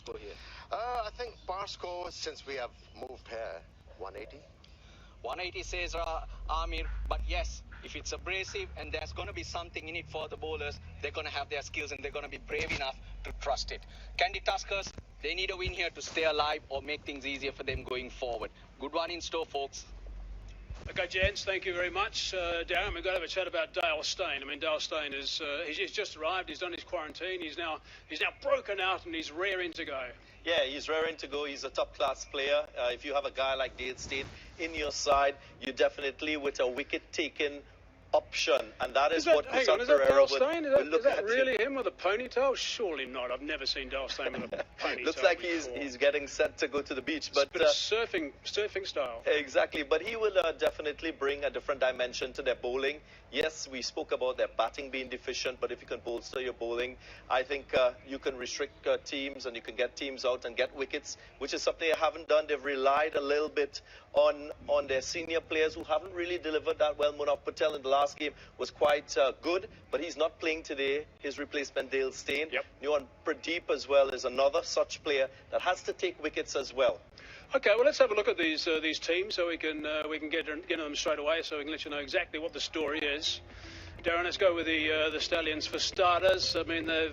score here? I think par score, since we have moved here, 180. 180 says Amir, but yes, if it's abrasive and there's going to be something in it for the bowlers, they're going to have their skills and they're going to be brave enough to trust it. Kandy Tuskers, they need a win here to stay alive or make things easier for them going forward. Good one in store, folks. Okay, gents, thank you very much. Darren, we've got to have a chat about Dale Steyn. I mean, Dale Steyn is he's just arrived. He's done his quarantine. He's now broken out and he's raring to go. Yeah, he's raring to go. He's a top-class player. If you have a guy like Dale Steyn in your side, you definitely with a wicket-taking option, and that is what hang on, is that Dale Steyn? Is that really him with a ponytail? Surely not. I've never seen Dale Steyn with a ponytail. Looks like he's getting set to go to the beach, but surfing style. Exactly, but he will definitely bring a different dimension to their bowling. Yes, we spoke about their batting being deficient, but if you can bolster your bowling, I think you can restrict teams and you can get teams out and get wickets, which is something they haven't done. They've relied a little bit on their senior players who haven't really delivered that well. Munaf Patel in the last game was quite good, but he's not playing today. His replacement, Dale Steyn. Yep. Nuwan Pradeep as well is another such player that has to take wickets as well. Okay, well, let's have a look at these teams so we can get into them straight away, so we can let you know exactly what the story is. Darren, let's go with the Stallions for starters. I mean, they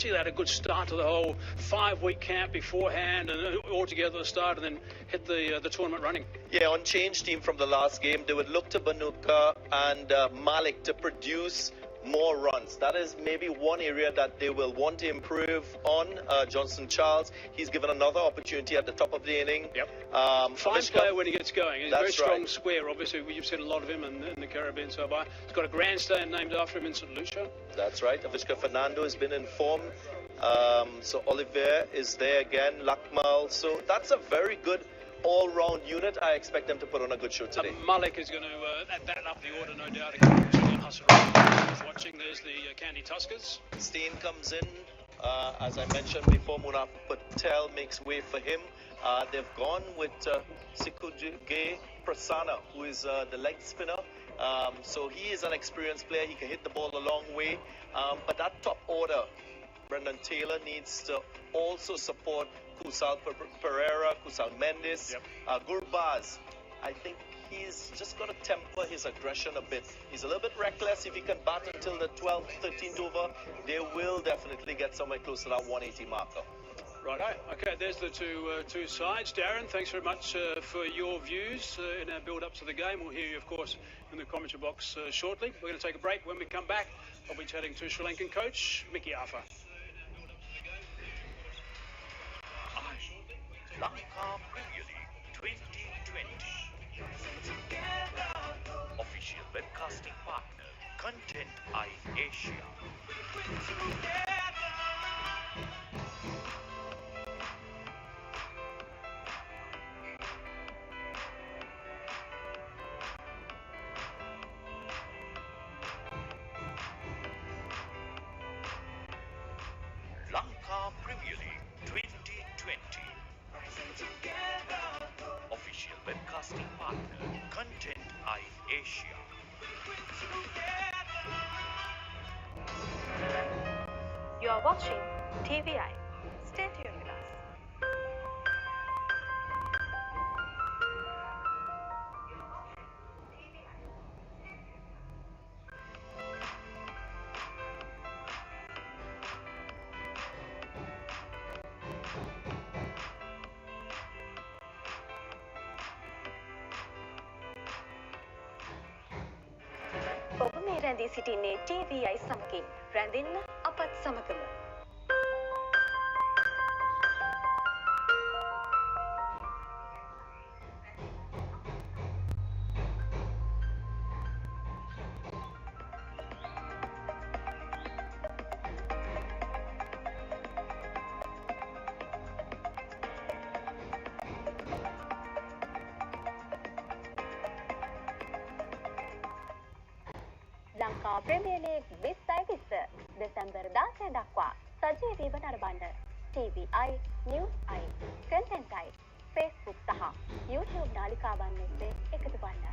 had a good start to the whole 5-week camp beforehand, and all together at the start, and then hit the tournament running. Yeah, unchanged team from the last game. They would look to Banuka and Malik to produce more runs. That is maybe one area that they will want to improve on. Johnson Charles, he's given another opportunity at the top of the inning. Yep. Fine player when he gets going. He's a very strong square. Obviously, you've seen a lot of him in the Caribbean so far. He's got a grandstand named after him in St. Lucia. That's right. Avishka Fernando has been informed. So Oliver is there again. Lakmal. So that's a very good all-round unit. I expect them to put on a good show today. Malik is going to add that up the order, no doubt. Again, watching, there's the Kandy Tuskers. Steyn comes in, as I mentioned before. Munaf Patel makes way for him. They've gone with Sikujige Prasanna, who is the leg spinner. So he is an experienced player. He can hit the ball a long way. But that top order, Brendan Taylor needs to also support Kusal Pereira, Kusal Mendes, Gurbaz. I think he's just got to temper his aggression a bit. He's a little bit reckless. If he can bat until the 12th, 13th over, they will definitely get somewhere close to that 180 marker. Right. Okay, there's the two sides. Darren, thanks very much for your views in our build-up to the game. We'll hear you, of course, in the commentary box shortly. We're going to take a break. When we come back, I'll be chatting to Sri Lankan coach Mickey Jaffa. Lanka Premier League 2020. Official webcasting partner, Content Eye Asia. Lanka Premier League 2020. Official webcasting partner, Content Eye Asia. You are watching TVI. Stay tuned with us. ඔබ මේ රැඳී සිටින්නේ TVI සමගින්. රැඳෙන්න අපත් සමගම. Lanka premier league 2020 December 16 දක්වා සජීවීව නරඹන්න TVI News I Content I Facebook සහ YouTube නාලිකාවන් ඔස්සේ එකතු වන්න.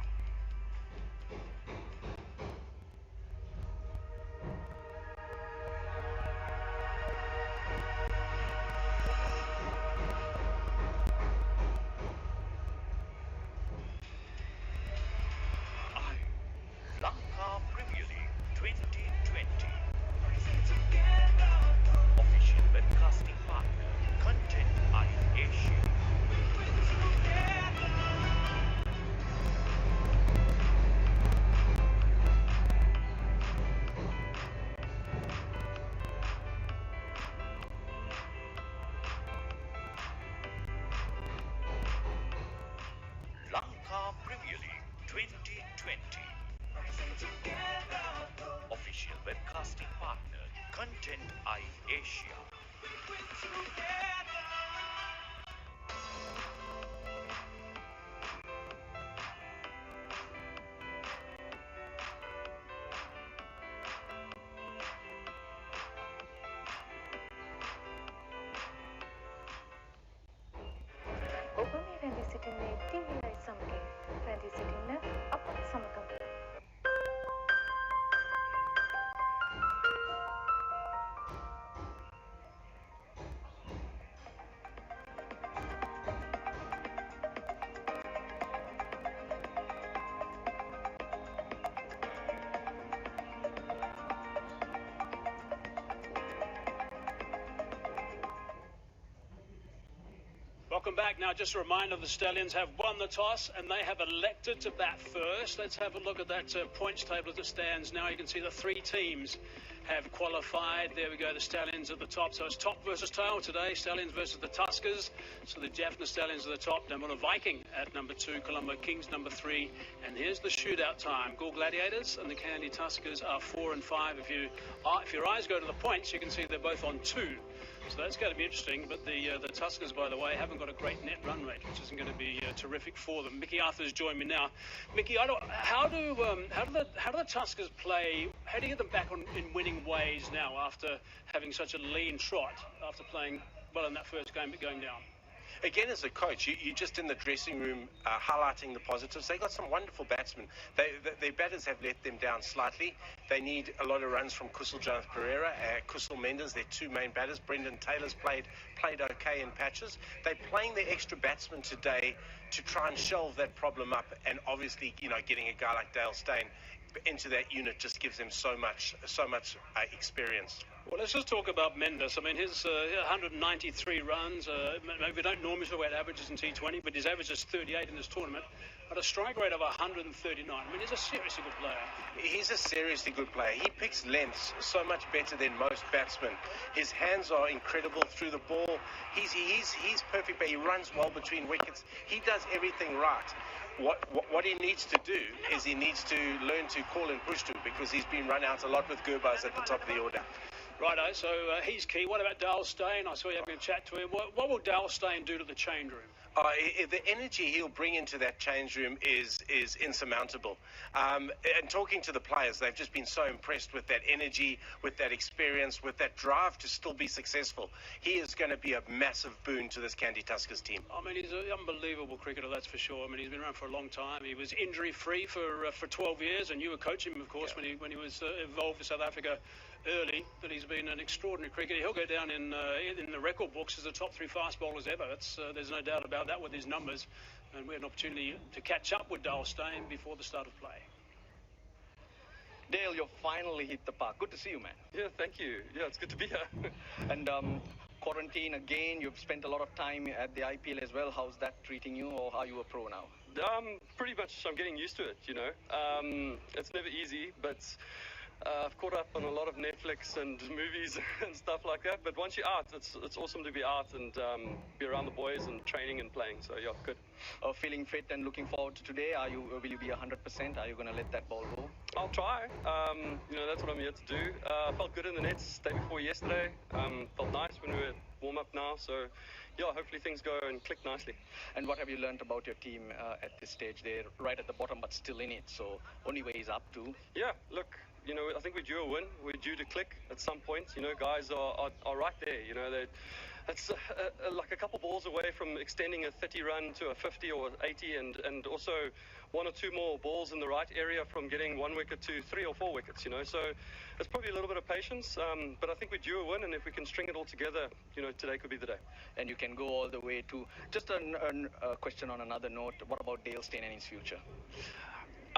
Car Premier League 2020. Official webcasting partner, Content Eye Asia. ඔබ මේ රැඳී සිටින්නේ TVI සමගින්. රැඳී සිටින්න අපත් සමගම. Welcome back. Now, just a reminder, the Stallions have won the toss and they have elected to bat first. Let's have a look at that points table as it stands now. You can see the three teams have qualified. There we go, the Stallions at the top. So it's top versus tail today. Stallions versus the Tuskers. So the Jaffna Stallions at the top. Number Viking at number 2. Colombo Kings number 3. And here's the shootout time. Ghoul Gladiators and the Kandy Tuskers are 4 and 5. If your eyes go to the points, you can see they're both on 2. So that's going to be interesting, but the Tuskers, by the way, haven't got a great net run rate, which isn't going to be terrific for them. Mickey Arthur's joined me now. Mickey, how do the Tuskers play? How do you get them back in winning ways now after having such a lean trot after playing well in that first game but going down? Again, as a coach, you're just in the dressing room highlighting the positives. They've got some wonderful batsmen. Their batters have let them down slightly. They need a lot of runs from Kusal Jonathan Pereira, Kusal Mendes, their two main batters. Brendan Taylor's played okay in patches. They're playing their extra batsmen today to try and shelve that problem up. And obviously, getting a guy like Dale Steyn into that unit just gives them so much experience. Well, let's just talk about Mendes. I mean, his 193 runs. Maybe we don't normally talk about averages in T20, but his average is 38 in this tournament, at a strike rate of 139. I mean, he's a seriously good player. He's a seriously good player. He picks lengths so much better than most batsmen. His hands are incredible through the ball. He's perfect, but he runs well between wickets. He does everything right. What he needs to do is he needs to learn to call in push to, because he's been run out a lot with Gurbaz at the top of the order. Righto, so he's key. What about Dale Steyn? I saw you having a chat to him. What will Dale Steyn do to the change room? The energy he'll bring into that change room is insurmountable. And talking to the players, they've just been so impressed with that energy, with that experience, with that drive to still be successful. He is going to be a massive boon to this Kandy Tuskers team. I mean, he's an unbelievable cricketer, that's for sure. I mean, he's been around for a long time. He was injury-free for 12 years, and you were coaching him, of course, when he was involved for South Africa early. But he's been an extraordinary cricketer. He'll go down in the record books as the top 3 fast bowlers ever. There's no doubt about that with his numbers, and we had an opportunity to catch up with Dale Steyn before the start of play. Dale, you finally hit the park. Good to see you, man. Yeah, thank you. Yeah, it's good to be here. And quarantine again, you've spent a lot of time at the IPL as well. How's that treating you, or are you a pro now? Pretty much I'm getting used to it, It's never easy, but I've caught up on a lot of Netflix and movies and stuff like that. But once you're out, it's awesome to be out and be around the boys and training and playing. So yeah, good. Feeling fit and looking forward to today. Will you be 100%? Are you going to let that ball go? I'll try. That's what I'm here to do. Felt good in the nets day before yesterday. Felt nice when we were warm up now. So yeah, hopefully things go and click nicely. And what have you learned about your team at this stage? They're right at the bottom, but still in it. So only way is up to. Yeah, look. I think we're due a win. We're due to click at some point. Guys are right there. It's like a couple balls away from extending a 30 run to a 50 or 80, and also 1 or 2 more balls in the right area from getting 1 wicket to 3 or 4 wickets. So it's probably a little bit of patience, but I think we're due a win, and if we can string it all together, today could be the day. And you can go all the way to just a question on another note. What about Dale Steyn and his future?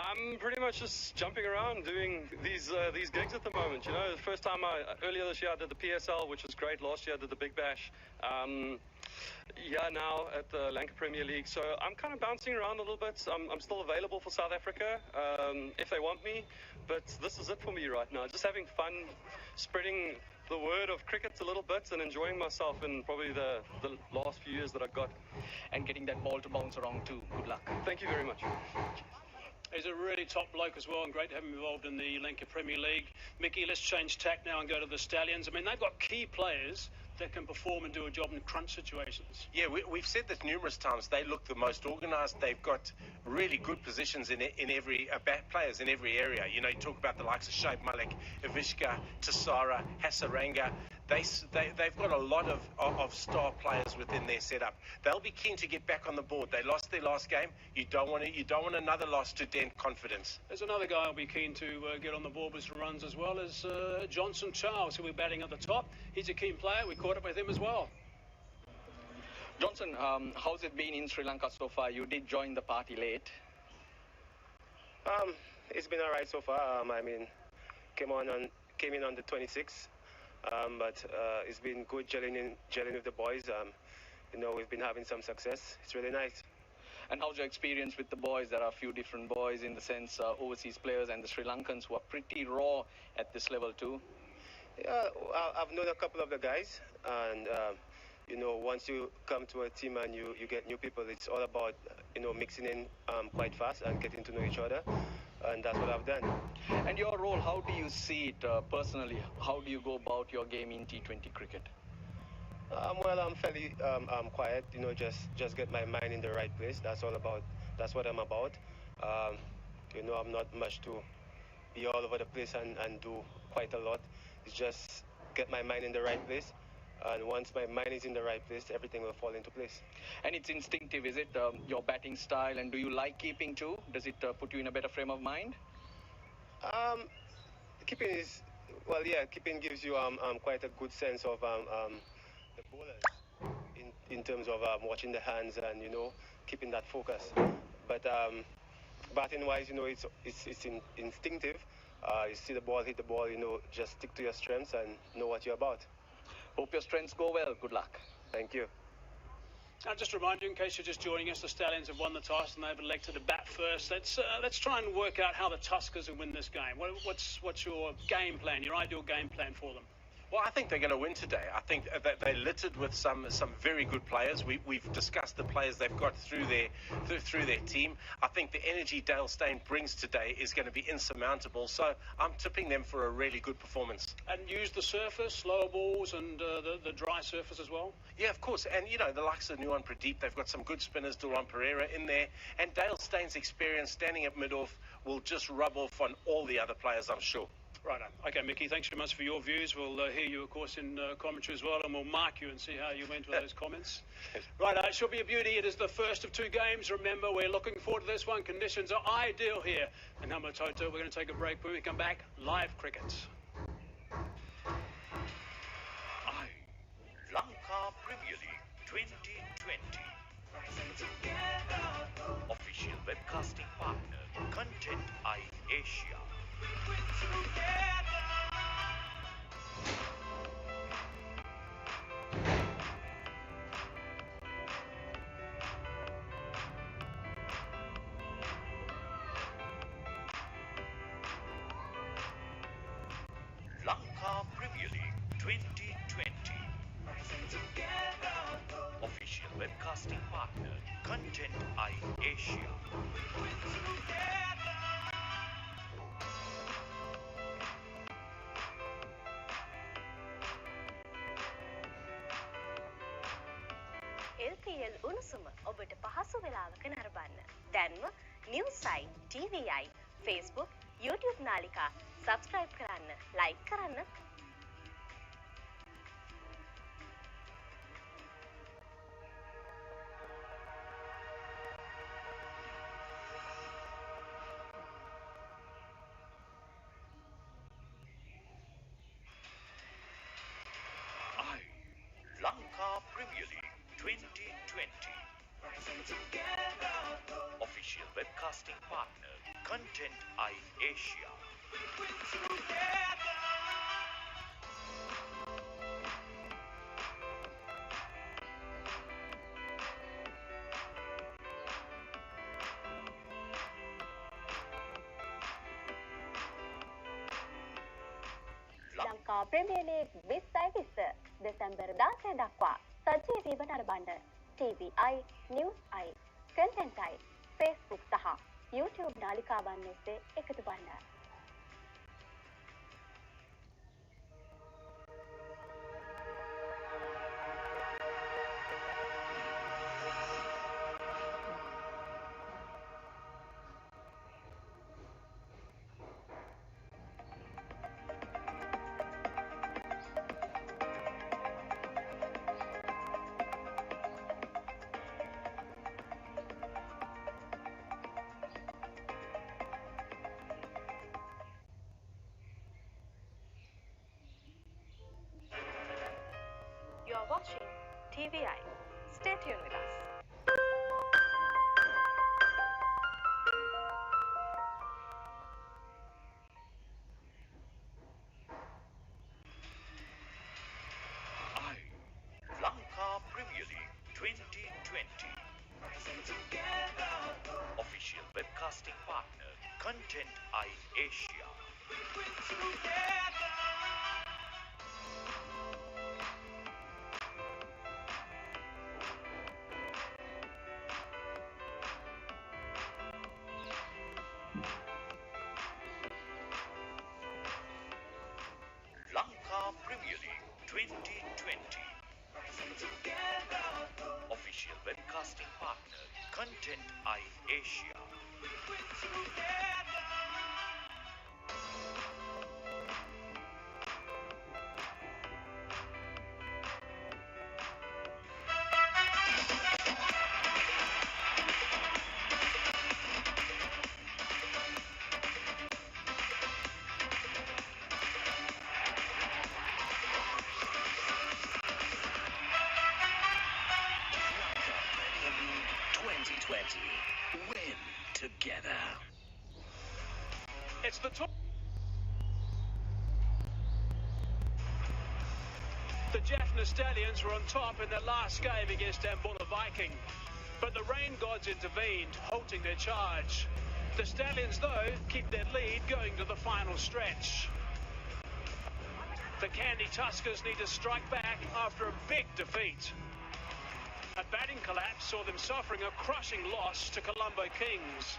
I'm pretty much just jumping around doing these gigs at the moment. The first time earlier this year I did the PSL, which was great. Last year I did the Big Bash. Now at the Lanka Premier League. So I'm kind of bouncing around a little bit. I'm still available for South Africa if they want me, but this is it for me right now. Just having fun, spreading the word of cricket a little bit and enjoying myself in probably the last few years that I've got. And getting that ball to bounce around too. Good luck. Thank you very much. He's a really top bloke as well, and great to have him involved in the Lanka Premier League. Mickey, let's change tack now and go to the Stallions. I mean, they've got key players that can perform and do a job in crunch situations. Yeah, we've said this numerous times. They look the most organised. They've got really good positions in every players in every area. You know, you talk about the likes of Shaib Malik, Ivishka, Tassara, Hasaranga. They've got a lot of star players within their setup. They'll be keen to get back on the board. They lost their last game. You don't want another loss to dent confidence. There's another guy who'll be keen to get on the board with some runs as well as Johnson Charles, who we're batting at the top. He's a keen player. We caught up with him as well. Johnson, how's it been in Sri Lanka so far? You did join the party late. It's been all right so far. I mean, came in on the 26th. But it's been good gelling with the boys. You know, we've been having some success. It's really nice. And how's your experience with the boys? There are a few different boys in the sense overseas players and the Sri Lankans who are pretty raw at this level too. Yeah, I've known a couple of the guys, and you know, once you come to a team and you get new people, it's all about, you know, mixing in quite fast and getting to know each other. And that's what I've done. And your role, how do you see it personally? How do you go about your game in T20 cricket? Well, I'm fairly quiet, you know, just get my mind in the right place. That's what I'm about. You know, I'm not much to be all over the place and do quite a lot. It's just get my mind in the right place. And once my mind is in the right place, everything will fall into place. And it's instinctive, is it, your batting style? And do you like keeping too? Does it put you in a better frame of mind? Keeping is, well, yeah, keeping gives you quite a good sense of the bowlers in terms of watching the hands and, you know, keeping that focus. But batting-wise, you know, it's instinctive. You see the ball, hit the ball, you know, just stick to your strengths and know what you're about. Hope your strengths go well. Good luck. Thank you. I'll just remind you, in case you're just joining us, the Stallions have won the toss and they've elected to bat first. Let's try and work out how the Tuskers will win this game. What's your game plan, your ideal game plan for them? Well, I think they're going to win today. I think that they're littered with some very good players. We've discussed the players they've got through their team. I think the energy Dale Steyn brings today is going to be insurmountable. So I'm tipping them for a really good performance. And use the surface, slower balls, and the dry surface as well. Yeah, of course. And you know, the likes of Nuwan Pradeep, they've got some good spinners, Duran Pereira in there. And Dale Steyn's experience standing at mid-off will just rub off on all the other players, I'm sure. Right. Okay, Mickey, thanks very much for your views. We'll hear you, of course, in commentary as well, and we'll mark you and see how you went with those comments. Right, it should be a beauty. It is the first of two games. Remember, we're looking forward to this one. Conditions are ideal here. And Humber Toto, we're going to take a break. When we come back, live cricket. Lanka Premier League 2020. Official webcasting partner, Content Asia. Lanka Premier League 2020. Official webcasting partner, Content Asia. LPL උණුසුම ඔබට පහසු වෙලාවක නරඹන්න. දැන්ම Newsයි, TVයි, Facebook, YouTube නාලිකා subscribe කරන්න, like කරන්න. Lanka Premier League 2020. Official webcasting partner, Content Asia. Lanka premier league 20 December 16 දක්වා සජීවීව නරඹන්න TVI News I Content I Facebook සහ YouTube නාලිකාවන් ඔස්සේ එකතු වන්න. You're watching TVI. Stay tuned with us. Lanka Premier League 2020. Official webcasting partner, Content I Asia. Lanka Premier League 2020. Official webcasting partner, Content I Asia. Win together. It's the top. The Jaffna Stallions were on top in their last game against Ambula Viking, but the rain gods intervened, halting their charge. The Stallions, though, keep their lead going to the final stretch. The Kandy Tuskers need to strike back after a big defeat. A batting collapse saw them suffering a crushing loss to Colombo Kings.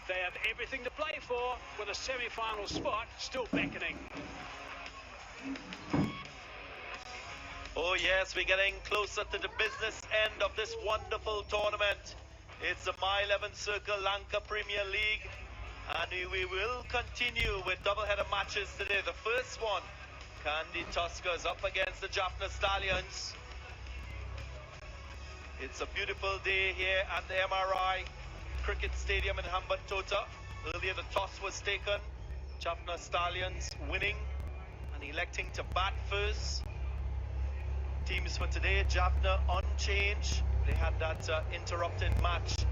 They have everything to play for, with a semi-final spot still beckoning. Oh yes, we're getting closer to the business end of this wonderful tournament. It's the My 11 Circle Lanka Premier League, and we will continue with double-header matches today. The first one, Kandy Tuskers up against the Jaffna Stallions. It's a beautiful day here at the MRI Cricket Stadium in Hambantota. Earlier the toss was taken. Jaffna Stallions winning and electing to bat first. Teams for today, Jaffna on change. They had that interrupted match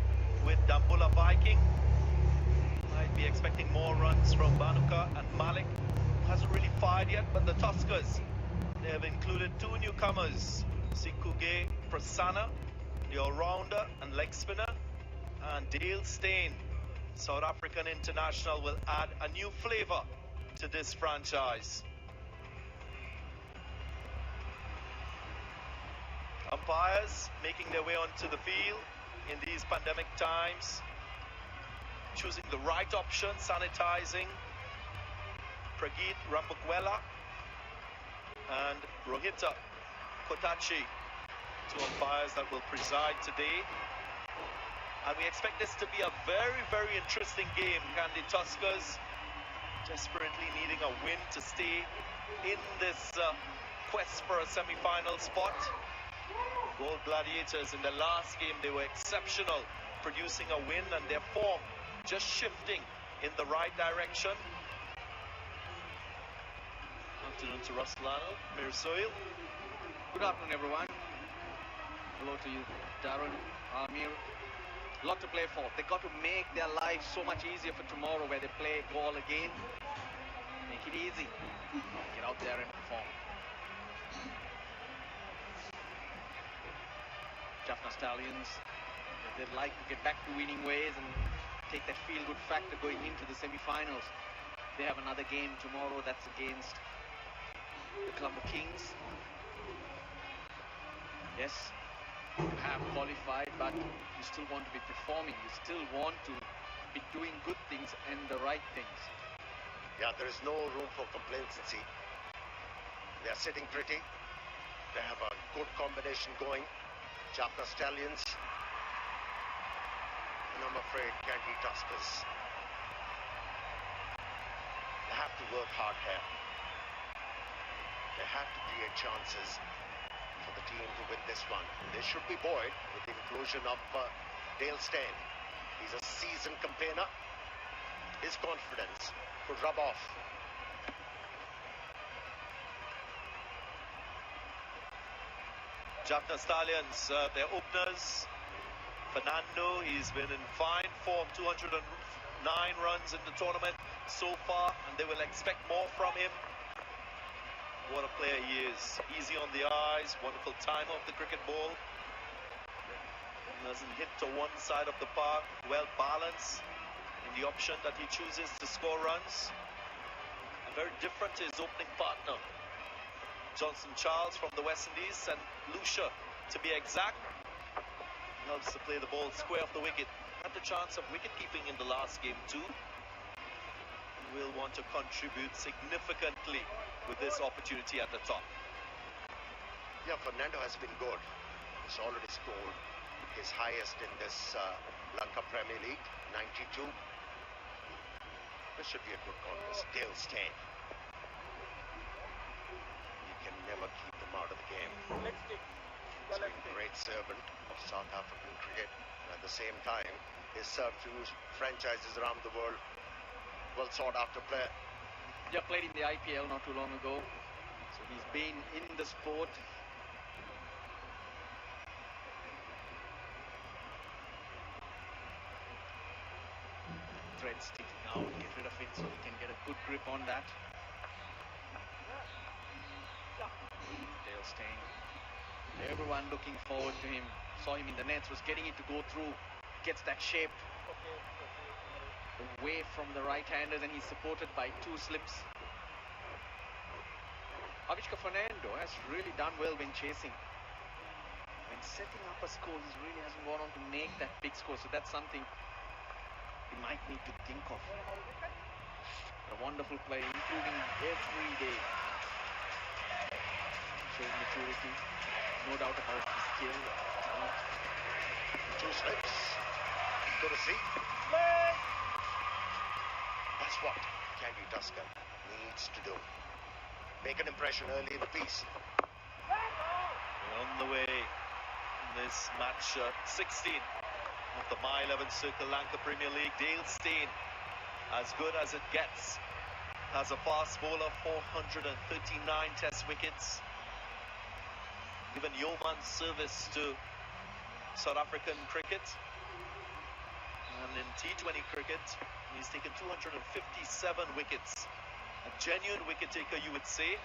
with Ambula Viking. Might be expecting more runs from Banuka and Malik. Hasn't really fired yet, but the Tuskers, they have included two newcomers, Sikuge Prasanna, the all-rounder and leg spinner, and Dale Steyn, South African international, will add a new flavor to this franchise. Umpires making their way onto the field in these pandemic times, choosing the right option, sanitizing. Prageet Rambukwela and Rohita Kotachi, two umpires that will preside today. And we expect this to be a very, very interesting game. Kandy Tuskers desperately needing a win to stay in this quest for a semi-final spot. Gold Gladiators in the last game, they were exceptional, producing a win, and their form just shifting in the right direction. Afternoon to Ruslano, Mirsoil. Good afternoon, everyone. Hello to you, Darren, Amir. A lot to play for. They got to make their lives so much easier for tomorrow, where they play ball again. Make it easy. Get out there and perform. Jaffna Stallions, they'd like to get back to winning ways and take that feel-good factor going into the semi-finals. They have another game tomorrow. That's against the Colombo Kings. Yes, you have qualified, but you still want to be performing. You still want to be doing good things and the right things. Yeah, there is no room for complacency. They are sitting pretty. They have a good combination going. Jaffna Stallions. And I'm afraid Kandy Tuskers. They have to work hard here. They have to create chances for the team to win this one. They should be buoyed with the inclusion of Dale Steyn. He's a seasoned campaigner. His confidence could rub off. Jaffna Stallions, their openers. Fernando, he's been in fine form, 209 runs in the tournament so far, and they will expect more from him. What a player he is. Easy on the eyes, wonderful timer of the cricket ball. Doesn't hit to one side of the park, well balanced in the option that he chooses to score runs. And very different to his opening partner, Johnson Charles from the West Indies, and Lucia, to be exact, loves to play the ball square of the wicket. Had the chance of wicket keeping in the last game too. Will want to contribute significantly with this opportunity at the top. Yeah, Fernando has been good. He's already scored his highest in this Lanka Premier League, 92. This should be a good contest. Dale Steyn. You can never keep them out of the game. He's been a great servant of South African cricket. And at the same time, he's served few franchises around the world. Well sought after player. Yeah, played in the IPL not too long ago. So he's been in the sport. Thread sticking out, get rid of it so he can get a good grip on that. Dale Steyn. Everyone looking forward to him. Saw him in the nets, was getting it to go through. Gets that shape away from the right-handers, and he's supported by two slips. Avishka Fernando has really done well when chasing. When setting up a score, he really hasn't gone on to make that big score, so that's something he might need to think of. A wonderful play, improving every day. Showing maturity, no doubt about his skill. Two slips. Good to see. That's what Kandy Tusker needs to do. Make an impression early in the piece. On the way in this match 16 of the My 11 Circle Lanka Premier League. Dale Steyn, as good as it gets, has a fast bowler, 439 test wickets. Given yeoman's service to South African cricket. And in T20 cricket, he's taken 257 wickets. A genuine wicket taker, you would say.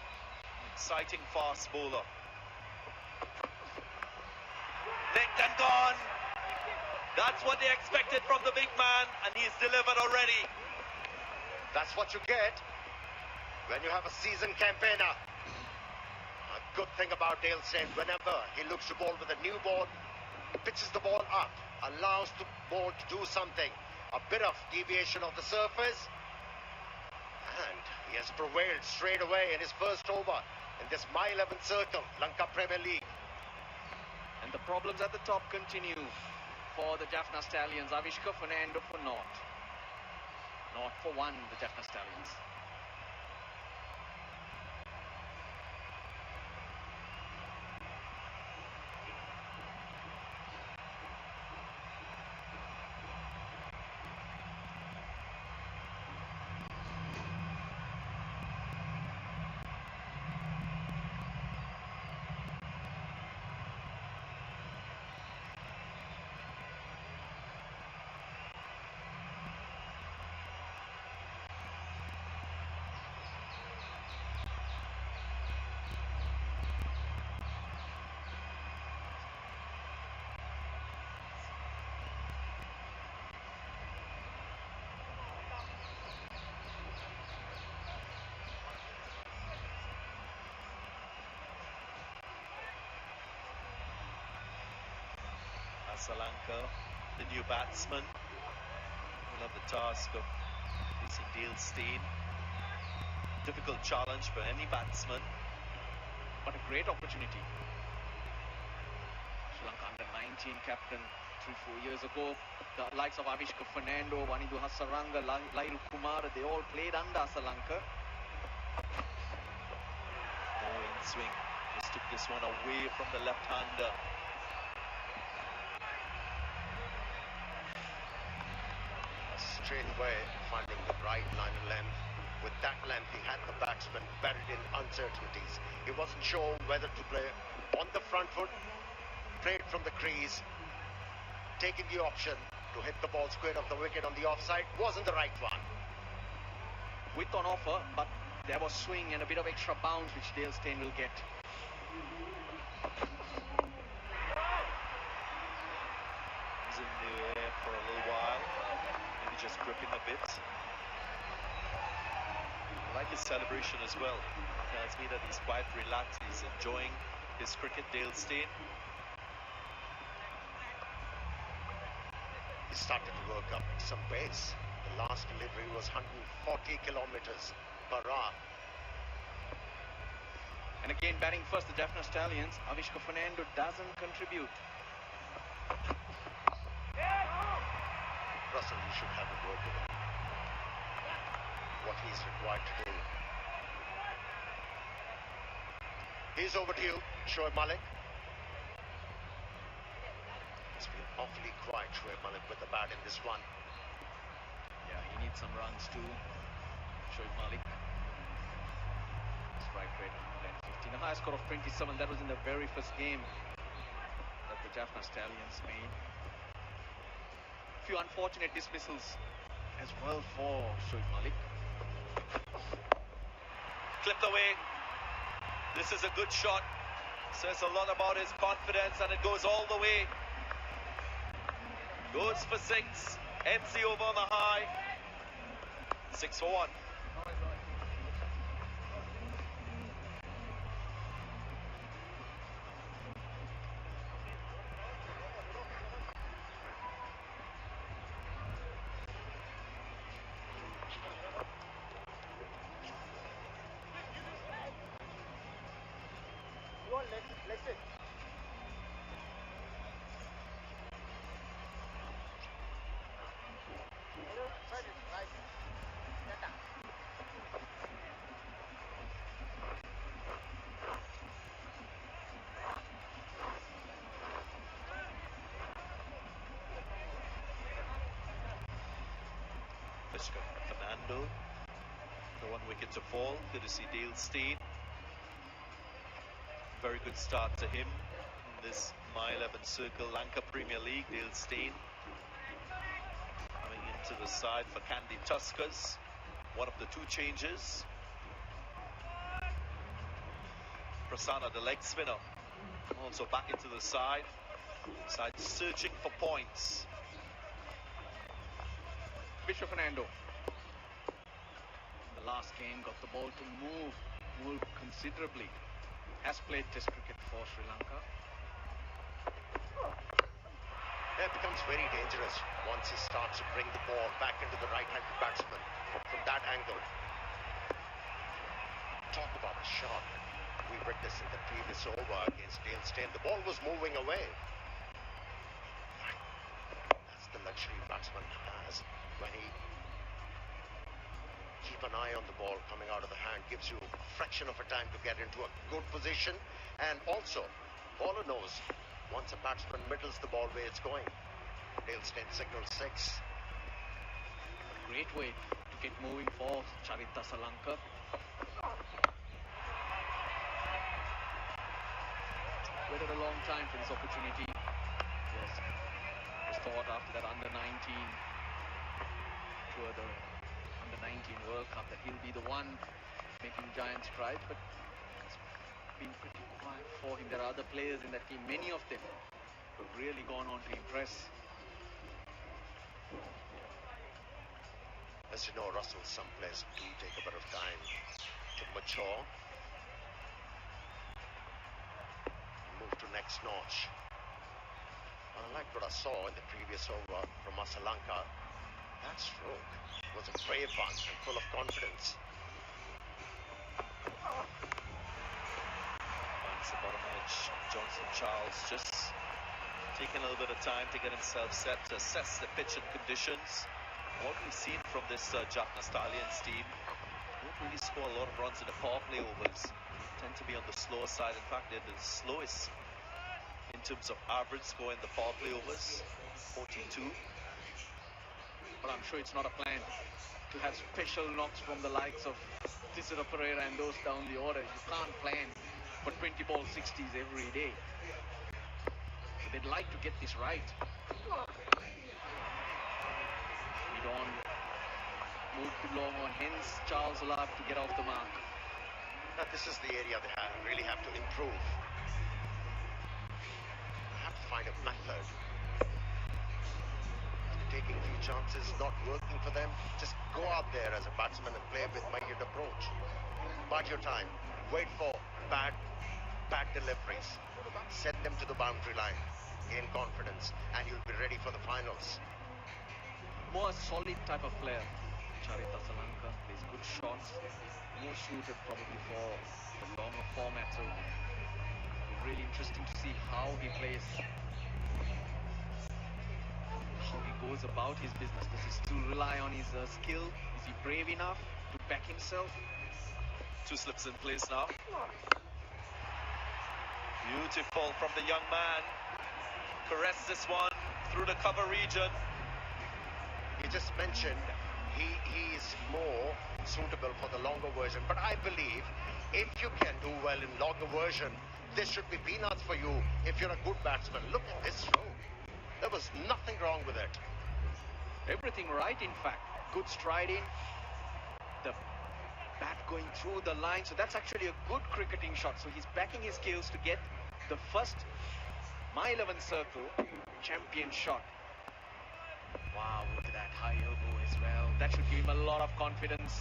Exciting fast bowler. Nicked and gone. That's what they expected from the big man, and he's delivered already. That's what you get when you have a seasoned campaigner. A good thing about Dale Steyn, whenever he looks to bowl with a new ball, he pitches the ball up, allows the ball to do something. A bit of deviation of the surface, and he has prevailed straight away in his first over in this My 11 Circle Lanka Premier League. And the problems at the top continue for the Jaffna Stallions. Avishka Fernando for naught. Naught for one, the Jaffna Stallions. Lanka, the new batsman, will have the task of facing Dale Steyn. Difficult challenge for any batsman. What a great opportunity. Sri Lanka under 19 captain 3-4 years ago. The likes of Avishka Fernando, Wanidu Hasaranga, Lairu Kumar, they all played under Sri Lanka. Oh, in swing. Just took this one away from the left-hander. Straight away finding the right line of length. With that length, he had the batsman buried in uncertainties. He wasn't sure whether to play on the front foot, played from the crease, taking the option to hit the ball square of the wicket on the offside. Wasn't the right one. Width on offer, but there was swing and a bit of extra bounce which Dale Steyn will get. He's in the air for a little while. Maybe just gripping a bit. I like his celebration as well. It tells me that he's quite relaxed. He's enjoying his cricket, Dale Steyn. He started to work up some pace. The last delivery was 140 kilometers per hour. And again, batting first, the Jaffna Stallions. Avishka Fernando doesn't contribute. Russell, you should have a word with him. What he's required to do. He's over to you, Shoaib Malik. It's been awfully quiet, Shoaib Malik, with the bat in this one. Yeah, he needs some runs too. Shoaib Malik. Strike rate 115. A high score of 27. That was in the very first game that the Jaffna Stallions made. A few unfortunate dismissals as well for Shoaib Malik. Clipped away. This is a good shot. Says a lot about his confidence, and it goes all the way. Goes for 6. Ends the over on the high. 6 for 1. Fernando, the 1 wicket to fall. Good to see Dale Steyn. Very good start to him in this My 11 Circle Lanka Premier League. Dale Steyn coming into the side for Kandy Tuskers. One of the 2 changes. Prasanna, the leg spinner, also back into the side. Side searching for points. Avishka Fernando. The last game got the ball to move considerably. Has played Test cricket for Sri Lanka. It becomes very dangerous once he starts to bring the ball back into the right-handed batsman from that angle. Talk about a shot. We read this in the previous over against Dale Steyn. The ball was moving away. That's the luxury batsman has when he keep an eye on the ball coming out of the hand, gives you a fraction of a time to get into a good position, and also bowler knows once a batsman middles the ball where it's going. Dale Steyn signals 6. A great way to get moving for Charita Sri Lanka. Waited a long time for this opportunity. Yes, it was thought after that under 19 tour, the under 19 World Cup, that he'll be the one making giant strides, but it's been pretty quiet for him. There are other players in that team, many of them who have really gone on to impress. As you know, Russell, some players do take a bit of time to mature, move to next notch. I like what I saw in the previous over from Lanka. That stroke was a brave one and full of confidence. Finds the bottom edge. Johnson Charles just taking a little bit of time to get himself set to assess the pitch and conditions. What we've seen from this Jaffna Stallions team, don't really score a lot of runs in the power play overs. Tend to be on the slower side. In fact, they're the slowest in terms of average score in the power play overs, 42. But I'm sure it's not a plan to have special knocks from the likes of Tisera Pereira and those down the order. You can't plan for 20 ball 60s every day. So they'd like to get this right. We don't move too long on, hence Charles will have to get off the mark. Now this is the area they really have to improve. They have to find a method. Taking few chances, not working for them, just go out there as a batsman and play with measured approach. Bide your time, wait for bad deliveries, set them to the boundary line, gain confidence, and you'll be ready for the finals. More solid type of player. Charita Lanka plays good shots, more suited probably for the longer format, so really interesting to see how he plays, how he goes about his business. Does he still rely on his skill? Is he brave enough to back himself? Two slips in place now. Beautiful from the young man. Caress this one through the cover region. You just mentioned he is more suitable for the longer version, but I believe if you can do well in longer version, this should be peanuts for you if you're a good batsman. Look at this throw. There was nothing wrong with it. Everything right, in fact. Good striding, the bat going through the line, so that's actually a good cricketing shot. So he's backing his skills to get the first My 11 circle champion shot. Wow, look at that high elbow as well. That should give him a lot of confidence.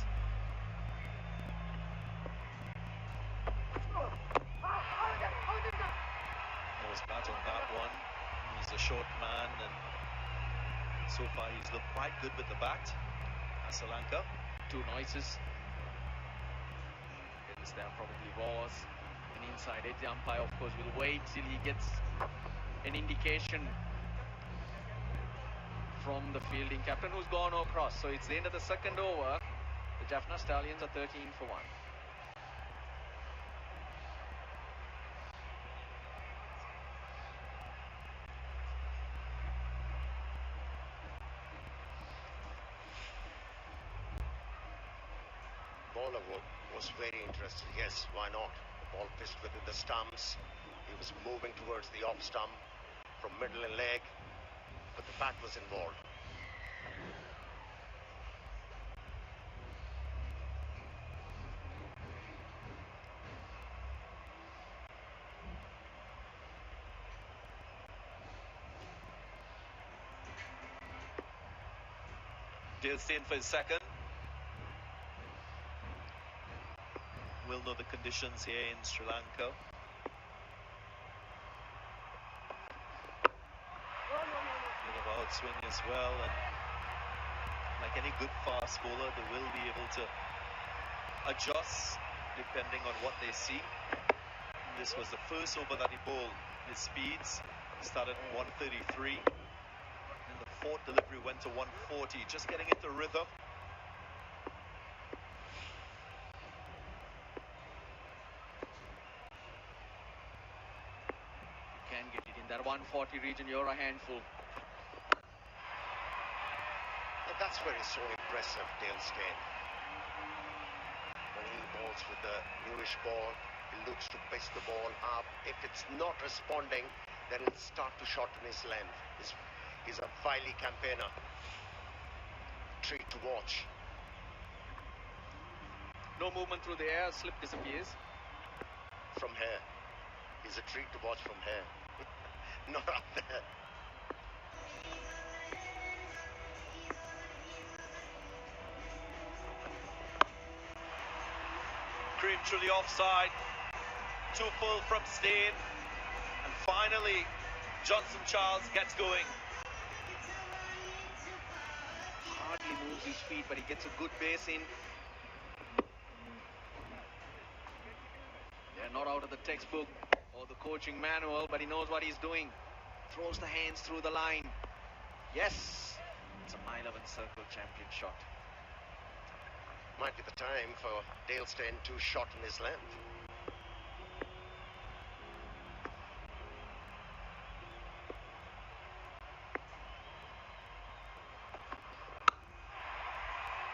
Nose bat on that one. He's a short man, and so far he's looked quite good with the bat. Lanka. Two noises. It's there probably was an inside edge. The umpire, of course, will wait till he gets an indication from the fielding captain, who's gone across. So it's the end of the second over. The Jaffna Stallions are 13 for 1. Bowler was very interested. Yes, why not? The ball pitched within the stumps. He was moving towards the off stump from middle and leg, but the bat was involved. Dale staying for his second. We'll know the conditions here in Sri Lanka. Bit of outswing as well, and like any good fast bowler, they will be able to adjust depending on what they see. This was the first over that he bowled. His speeds started at 133. And the fourth delivery went to 140, just getting into rhythm. Can get it in that 140 region, you're a handful. And that's where he's so impressive, Dale Steyn. When he bowls with the newish ball, he looks to pitch the ball up. If it's not responding, then he'll start to shorten his length. He's a wily campaigner. Treat to watch. No movement through the air, slip disappears. From here. He's a treat to watch from here. Not up there. Cream through the offside. Too full from Steyn. And finally, Johnson Charles gets going. Hardly moves his feet, but he gets a good base in. They're not out of the textbook or the coaching manual, but he knows what he's doing. Throws the hands through the line. Yes! It's a mile 11 circle champion shot. Might be the time for Dale Steyn to shorten his length.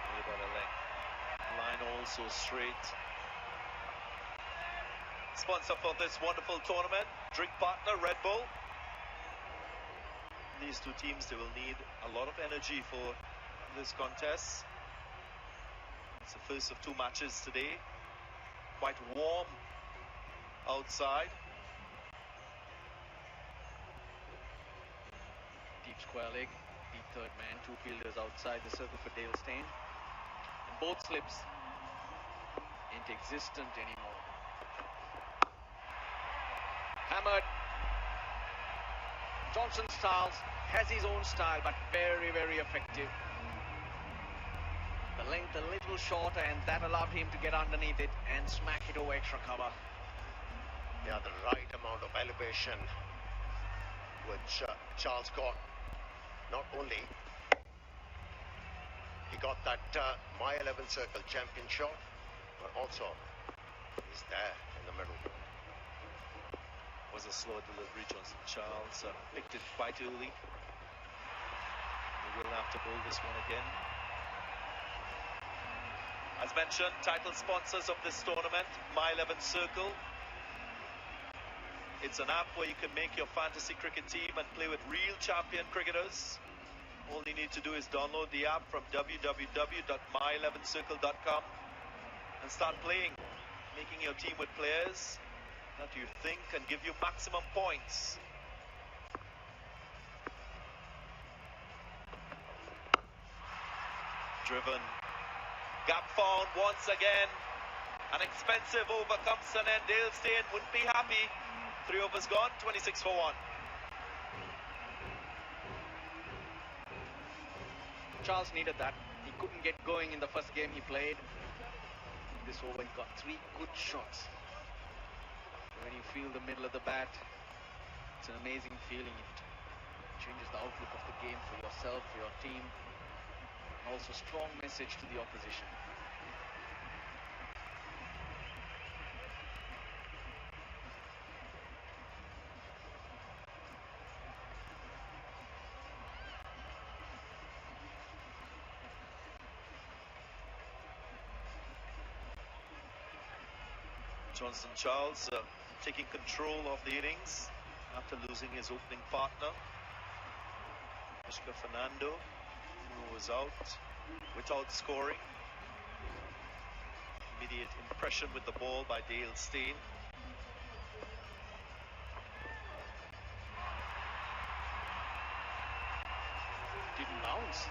Way better length. Line also straight. Sponsor for this wonderful tournament, drink partner Red Bull. These two teams, they will need a lot of energy for this contest. It's the first of two matches today. Quite warm outside. Deep square leg, deep third man, two fielders outside the circle for Dale Steyn. And both slips ain't existent anymore. Hammered. Johnson Styles has his own style, but very, very effective. The length a little shorter, and that allowed him to get underneath it and smack it over extra cover. Yeah, the right amount of elevation which Charles got. Not only he got that mile 11 circle champion shot, but also he's there in the middle. Was a slow delivery. Johnson Charles picked it quite early. He will have to bowl this one again. As mentioned, title sponsors of this tournament, My 11 Circle. It's an app where you can make your fantasy cricket team and play with real champion cricketers. All you need to do is download the app from www.my11circle.com and start playing, making your team with players that you think can give you maximum points. Driven. Gap found once again. An expensive over comes an end. Dale Steyn wouldn't be happy. 3 overs gone, 26 for 1. Charles needed that. He couldn't get going in the first game he played. This over he got 3 good shots. When you feel the middle of the bat, it's an amazing feeling. It changes the outlook of the game for yourself, for your team, and also strong message to the opposition. Johnson Charles taking control of the innings after losing his opening partner, Mr. Fernando, who was out without scoring. Immediate impression with the ball by Dale Steyn. Didn't bounce.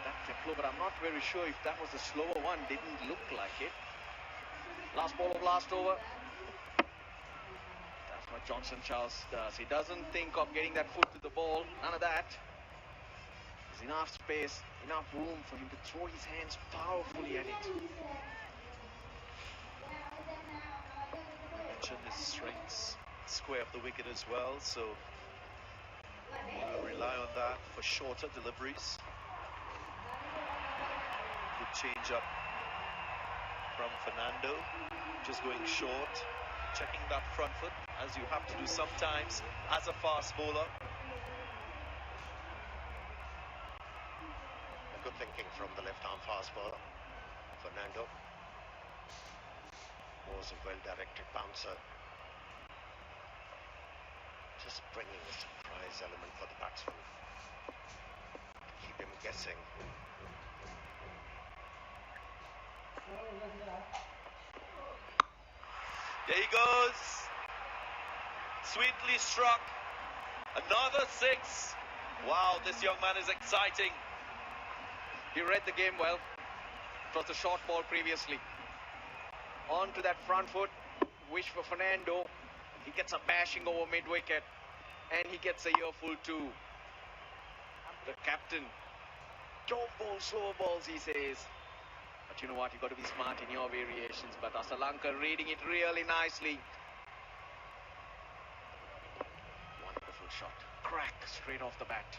That kept low, but I'm not very sure if that was the slower one. Didn't look like it. Last ball of last over. That's what Johnson Charles does. He doesn't think of getting that foot to the ball. None of that. There's enough space, enough room for him to throw his hands powerfully at it. I mentioned his strengths square up the wicket as well, so we'll rely on that for shorter deliveries. Good change up from Fernando, just going short, checking that front foot, as you have to do sometimes as a fast bowler. Good thinking from the left-arm fast bowler, Fernando. Was a well-directed bouncer. Just bringing a surprise element for the batsman. Keep him guessing. There he goes. Sweetly struck. Another 6. Wow, this young man is exciting. He read the game well. It was a short ball previously. On to that front foot. Wish for Fernando. He gets a bashing over mid-wicket, and he gets a earful too. The captain, don't bowl slow balls, he says. But you know what, you got to be smart in your variations. But Lanka reading it really nicely. Wonderful shot. Crack straight off the bat.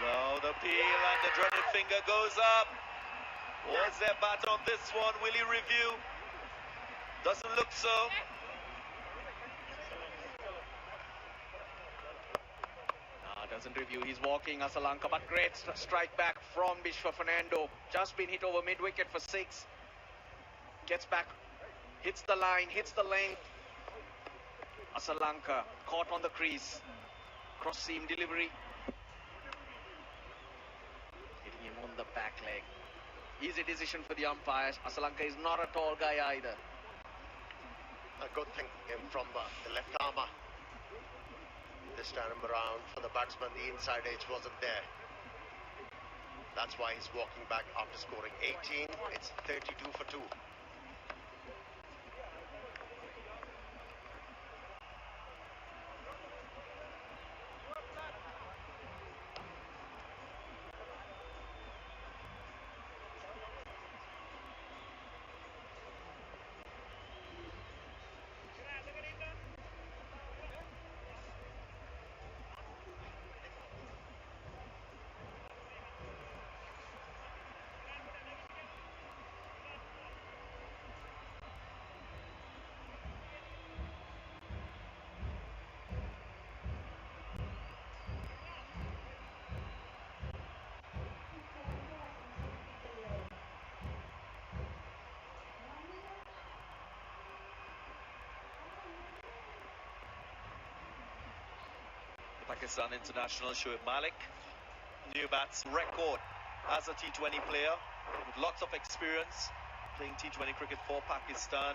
Now the peel and the dreaded finger goes up. Was there bat on this one? Will he review? Doesn't look so. Doesn't review. He's walking Lanka, but great strike back from Vishwa Fernando. Just been hit over mid-wicket for 6. Gets back, hits the line, hits the length. Lanka caught on the crease. Cross seam delivery. Hitting him on the back leg. Easy decision for the umpires. Lanka is not a tall guy either. A good thing came from the left armour. This time around, for the batsman, the inside edge wasn't there. That's why he's walking back after scoring 18. It's 32 for 2. Pakistan international Shoaib Malik, new bats record as a T20 player with lots of experience playing T20 cricket for Pakistan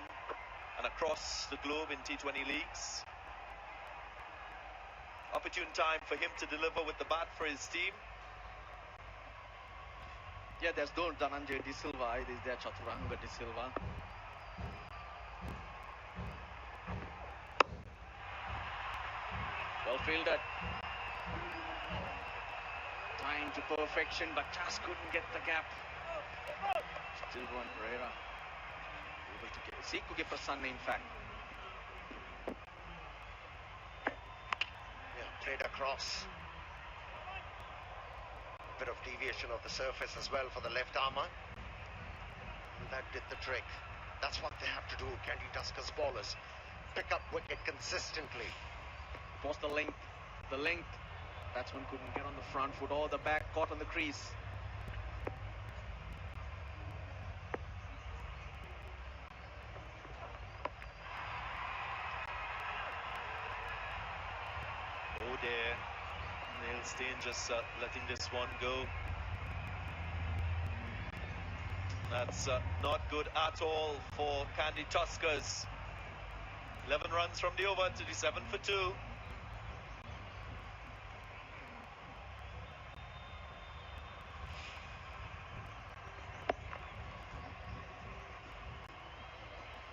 and across the globe in T20 leagues. Opportune time for him to deliver with the bat for his team. Yeah, there's no Dhananjay De Silva, there's there Chaturanga De Silva. Well fielded. Time to perfection, but just couldn't get the gap. Still going Pereira. Able to get Siku get Prasanna, in fact. Yeah, played across. Bit of deviation of the surface as well for the left armour. And that did the trick. That's what they have to do, Kandy Tuskers bowlers. Pick up wicket consistently. It was the length. The length. Batsman couldn't get on the front foot or the back, caught on the crease. Oh dear. Neil Steen just letting this one go. That's not good at all for Kandy Tuskers. 11 runs from the over, 37 for 2.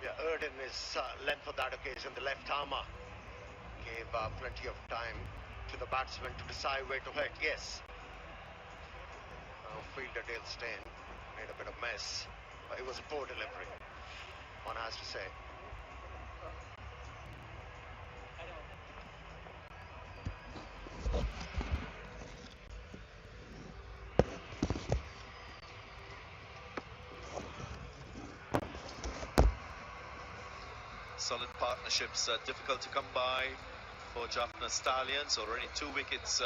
Yeah, Erden is length for that occasion. The left armour gave plenty of time to the batsman to decide where to hit. Yes. Fielder Dale Steyn made a bit of mess. But it was a poor delivery, one has to say. Solid partnerships, difficult to come by for Jaffna Stallions. Already 2 wickets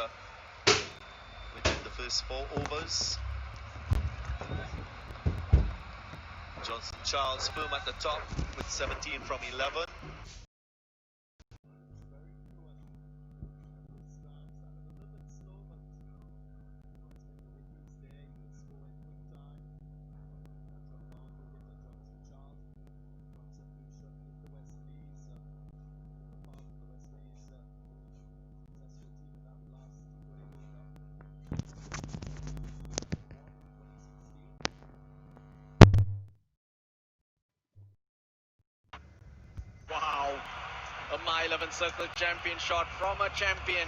within the first 4 overs. Johnson Charles firm at the top with 17 from 11. high 11 circle champion shot from a champion.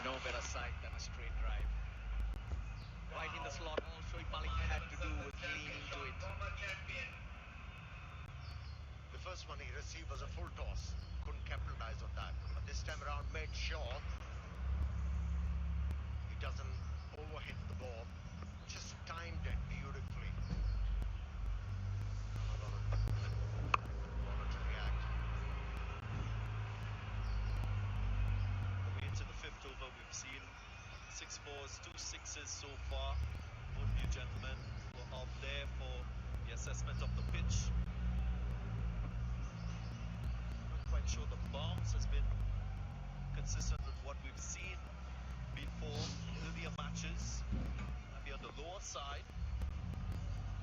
No better sight than a straight drive. Right in the slot, all Shoaib Malik had to do was lean into it. The first one he received was a full toss. Couldn't capitalize on that. But this time around made sure he doesn't overhit the ball. Just timed it beautifully. Bowler to react. Moving into the fifth over, we've seen 6 fours, 2 sixes so far. Both you gentlemen were out there for the assessment of the pitch. Not quite sure the bounce has been consistent with what we've seen before in earlier matches. Maybe on the lower side.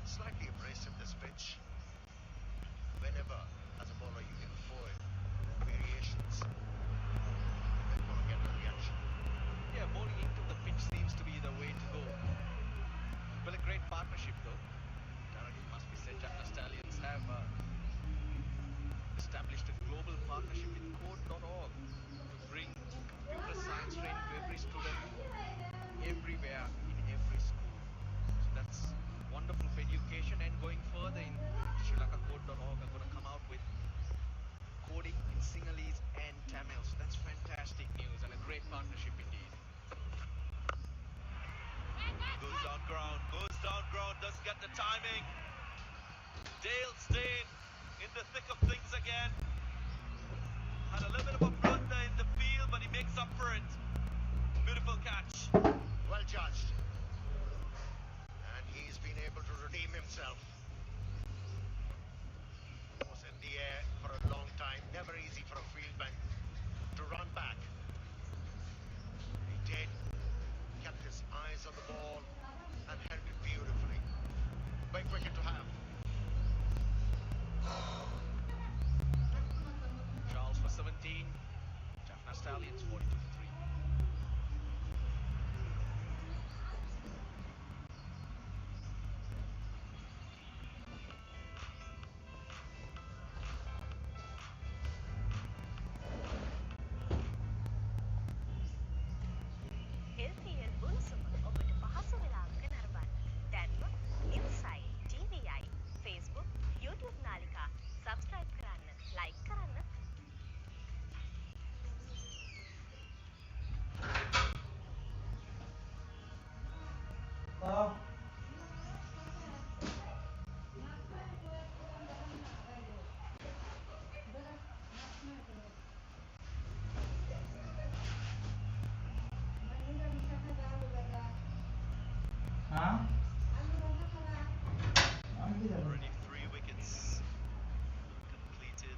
Slightly abrasive this pitch. Whenever, as a bowler, you can throw it, variations, they're going to get a reaction. Yeah, bowling into the pitch seems to be the way to go. Well, a great partnership though. Darren, it must be said, Jaffna Stallions have established a global partnership with Code.org to bring computer science training to every student, everywhere, in every school. So that's wonderful for education, and going further in Sri Lanka, Code.org are going to come out with coding in Sinhalese and Tamil. So that's fantastic news and a great partnership indeed. Goes down ground, doesn't get the timing. Dale stayed in the thick of things again. Had a little bit of a blunder in the field, but he makes up for it. Beautiful catch. Well judged. And he's been able to redeem himself. Was in the air for a long time. Never easy for a fieldman to run back. He did. Kept his eyes on the ball and held it beautifully. Big wicket to have. Charles for 17. Jaffna Stallions 42 for 3. LPL උණුසුම ඔබට පහසු වෙලාවක නරඹන්න. දැන්ම Newsයි, TVයි, Facebook, YouTube නාලිකා subscribe කරන්න, like කරන්න. Already 3 wickets completed.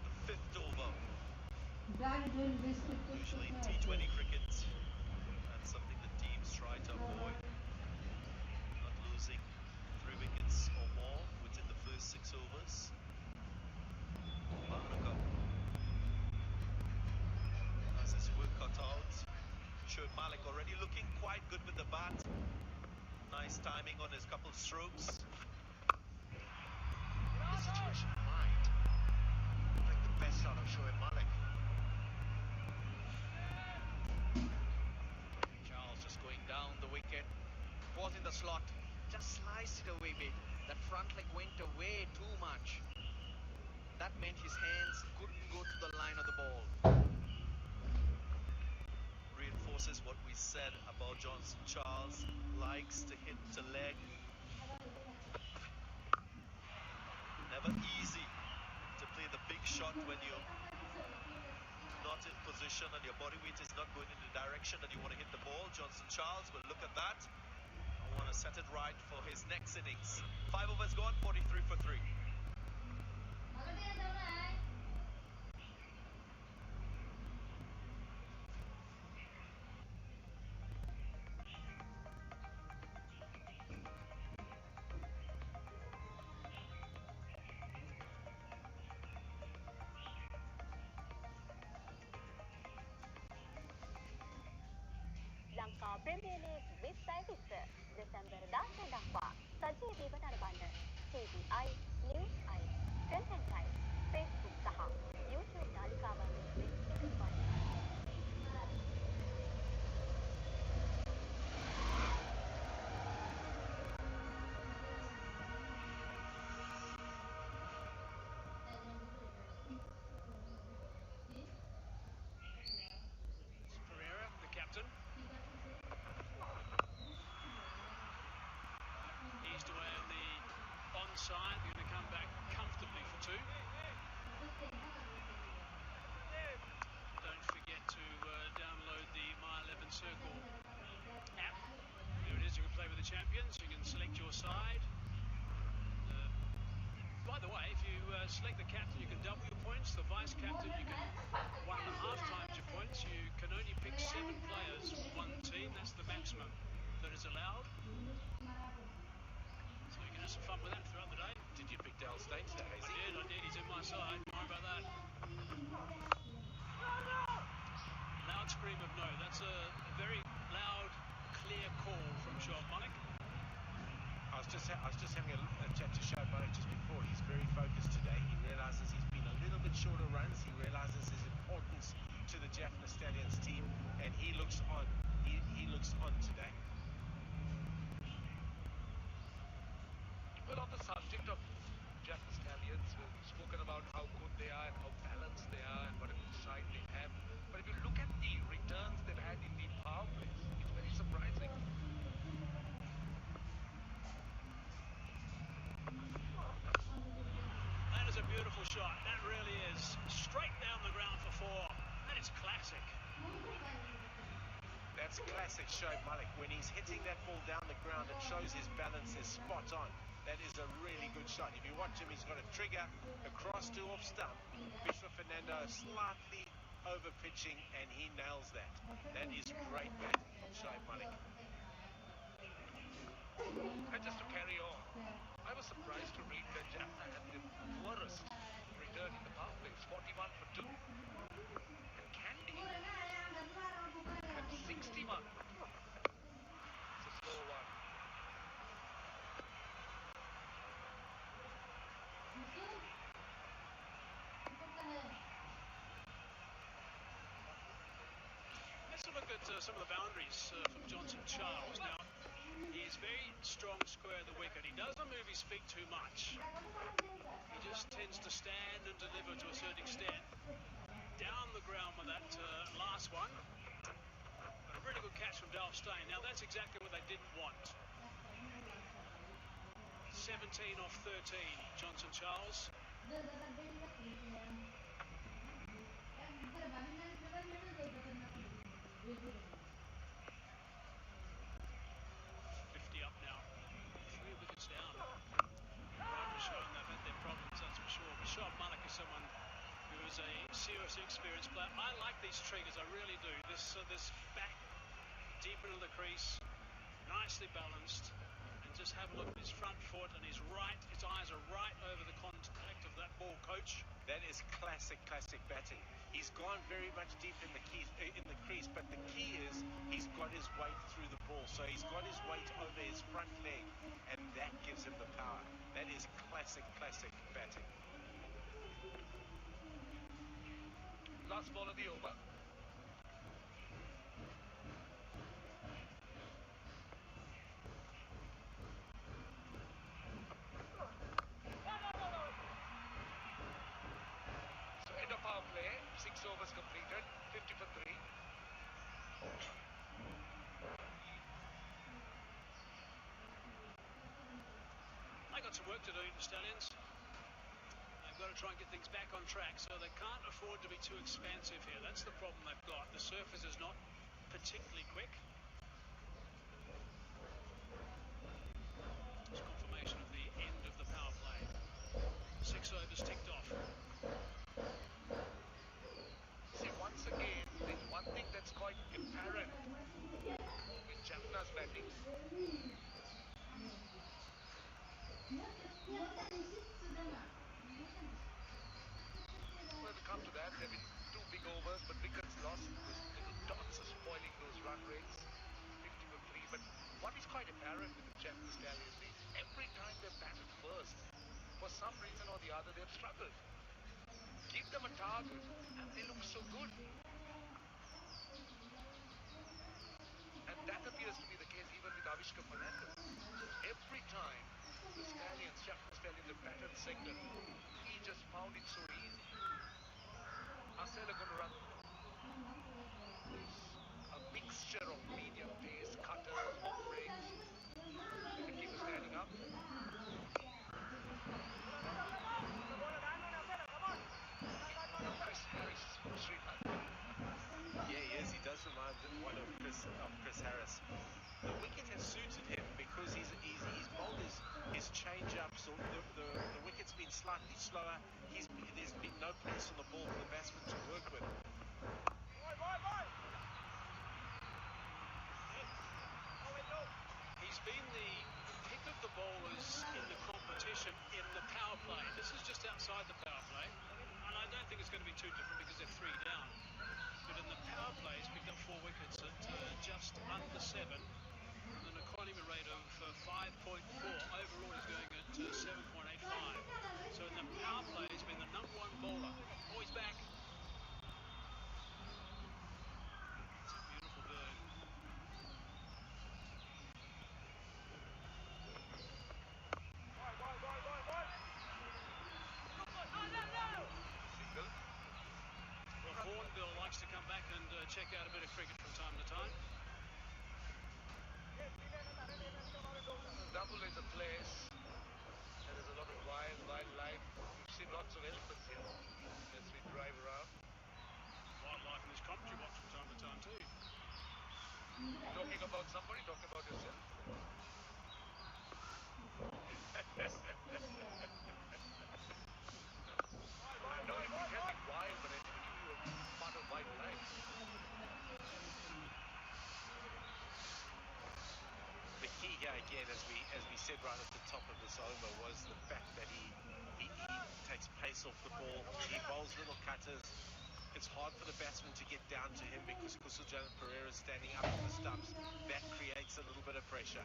The fifth over. Usually in T20 cricket, that's something the teams try to avoid. Not losing 3 wickets or more within the first 6 overs. Lanka has his work cut out. Shoaib Malik already looking quite good with the bat. Nice timing on his couple strokes. The situation might bring the best out of Shoaib Malik. Charles just going down the wicket. Was in the slot. Just sliced it away a bit. That front leg went away too much. That meant his hands couldn't go to the line of the ball. Reinforces what we said about Johnson Charles. Likes to hit the leg. Never easy to play the big shot when you're not in position and your body weight is not going in the direction that you want to hit the ball. Johnson Charles will look at that. I want to set it right for his next innings. 5 overs gone, 43 for 3. Lanka premier league 2020 December 16 දක්වා සජීවීව නරඹන්න TVI, Newsයි, Contentයි, Facebook සහ YouTube නාලිකාවන් වෙනුවෙන් එකතු වන්න. Pereira, the captain. Eased away on the onside. They're going to come back comfortably for two. Don't forget to download the My 11 Circle app. There it is. You can play with the champions. You can select your side. By the way, if you select the captain, you can double your points. The vice captain, you can 1.5 times your points. You can only pick 7 players for one team. That's the maximum that is allowed. So you can have some fun with that throughout the day. Did you pick Dale Steyn today, Hazy? I did. He's in my side. Don't worry about that. Loud scream of no. That's a very loud, clear call from Shoaib Malik. I was just having a chat to Shoaib Malik just before. He's very focused today. He realises he's been a little bit short of runs. He realises his importance to the Jaffna Stallions team, and he looks on. He looks on today. Well, on the subject of Jaffna Stallions, we've spoken about how good they are and how balanced they are and what a good side they have. But if you look at the returns they've had in the power plays, it's very surprising. That is a beautiful shot. That really is. Straight down the ground for 4. That is classic. That's classic Shoaib Malik. When he's hitting that ball down the ground, it shows his balance is spot on. That is a really good shot. If you watch him, he's got a trigger across to off stump. Bishop Fernando slightly over pitching, and he nails that. That is great batting from Shoaib Malik. And just to carry on, I was surprised to read that Jaffna had the poorest return in the power plays, 41 for 2. And Kandy had 61. It's a slow one. Let's have a look at some of the boundaries from Johnson Charles. Now, he's very strong square of the wicket. He doesn't move his feet too much. He just tends to stand and deliver to a certain extent. Down the ground with that last one. But a really good catch from Dale Steyn. Now, that's exactly what they didn't want. 17 off 13, Johnson Charles. 50 up now. 3 wickets down. Right for showing they've had their problems, that's for sure. But Shoaib Malik is someone who is a seriously experienced player. I like these triggers, I really do. This back deep into the crease, nicely balanced. And just have a look at his front foot and his eyes are right over the contact of that ball, coach. That is classic batting. He's gone very much deep in the crease, but the key is he's got his weight through the ball. So he's got his weight over his front leg, and that gives him the power. That is classic batting. Last ball of the over. So end of power play, 6 overs completed, 50 for 3. They got some work to do, the Stallions. They've got to try and get things back on track, so they can't afford to be too expansive here. That's the problem they've got. The surface is not particularly quick. It's confirmation of the end of the power play. 6 overs ticked off. See, once again, there's one thing that's quite apparent with Jaffna's batting. Well, we come to that. There have been 2 big overs, but wickets lost. Those little dots are spoiling those run rates. 50 for 3. But what is quite apparent with the Jaffna Stallions is every time they've batted first, for some reason or the other, they've struggled. Give give them a target and they look so good. And that appears to be the case even with Avishka Fernandez. Every time the Stallions, Jaffna Stallions, have battered second, he just found it so easy. Arcela going to run a mixture of medium pace, cutters, off breaks. Wicketkeeper standing up. Chris Harris, Sri Lanka. Yeah, he is. He does remind one of Chris Harris. The wicket has suited him because he's bowled his change-ups. The wicket's been slightly slower. There's been no pace on the ball for the batsman to work with. He's been the pick of the bowlers in the competition in the power play. This is just outside the power play, and I don't think it's going to be too different because they're 3 down. But in the power play, he's picked up 4 wickets at just under 7, with an economy rate of 5.4. Overall, he's going at 7.85. So in the power play, he's been the #1 bowler. Oh, he's back. It's a beautiful bird. Single. Well, Hornbill likes to come back and check out a bit of cricket from time to time. Double is a place. There is a lot of wildlife. We've seen lots of elephants here as we drive around. Wildlife in this commentary box from time to time too. Talking about somebody, talking about yourself. I know you can be wild, but anyway, you are part of wildlife. The key here again, as we said right at the top of this over, was the fact that he takes pace off the ball. He bowls little cutters. It's hard for the batsman to get down to him because Kusaljan Pereira is standing up on the stumps. That creates a little bit of pressure.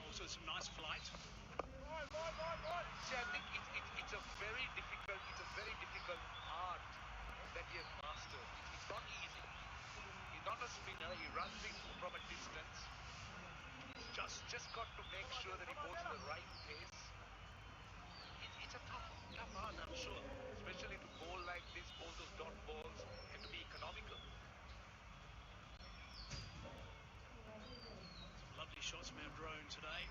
Also some nice flight. See, I think it's a very difficult art that he has mastered. It's not easy. He's not a spinner. He runs it from a distance. He's just got to make sure that he goes to the right pace. It's a tough art, I'm sure. Especially to bowl like this, bowl those dot balls, and to be economical. Some lovely shots from our drone today.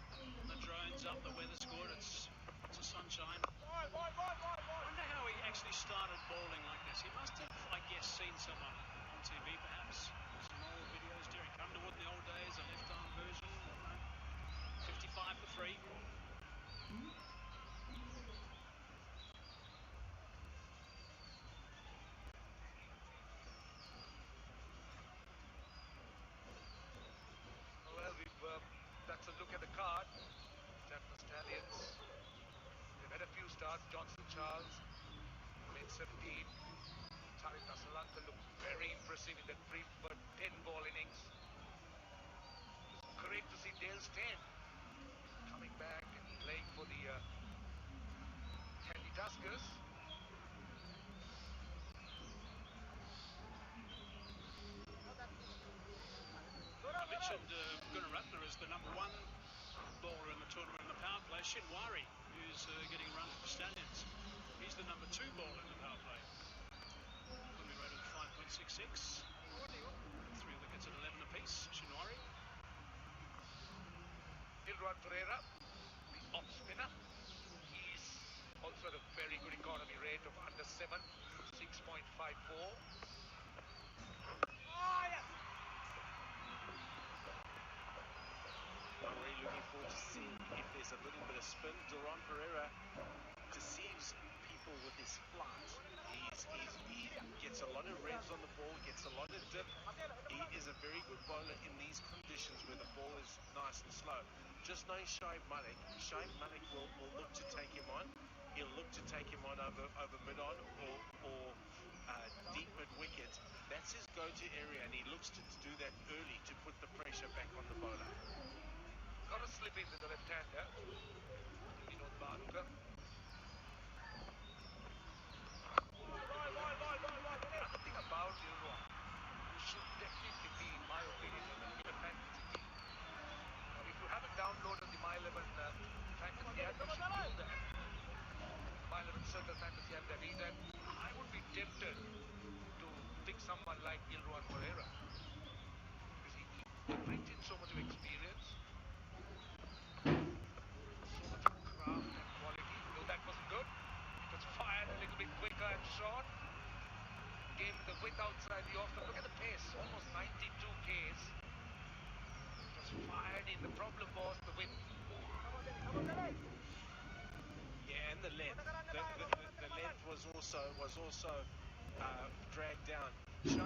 The drone's up, the weather's good, it's a sunshine. I wonder how he actually started bowling like this. He must have, I guess, seen someone on TV perhaps. Some old videos, Derek Underwood in the old days, a left-arm version, 55 for 3. Well, that's a look at the card. Jaffna Stallions. They've had a few starts. Johnson Charles made 17. Tarik Nasalanka looked very impressive in that brief 10-ball innings. It's great to see Dale Steyn coming back and playing for the Kandy Tuskers. I mentioned Gunaratne is the #1 bowler in the tournament in the power play. Shinwari, who's getting a run for the Stallions. He's the #2 bowler in the power play. Economy rate of 5.66. 3 wickets at 11 apiece. Shinwari. Ilran Pereira, the off spinner. He's also at a very good economy rate of under 7, 6.54. I'm really looking forward to seeing if there's a little bit of spin. Duran Pereira deceives people with his flight. He gets a lot of revs on the ball, gets a lot of dip. He is a very good bowler in these conditions where the ball is nice and slow. Just knowing Shoaib Malik will look to take him on. He'll look to take him on over mid-on or deep mid-wicket. That's his go-to area, and he looks to do that early to put the pressure back on the bowler. Got to slip in with the left-hander. Vinod Banuka. like Ilruan Pereira. Because he brings in so much of experience, so much of craft and quality. No, that wasn't good. It was fired a little bit quicker and short. Gave him the width outside the off. Look at the pace, almost 92 Ks. It was fired in. The problem was the width. Yeah, and the length. The length was also dragged down.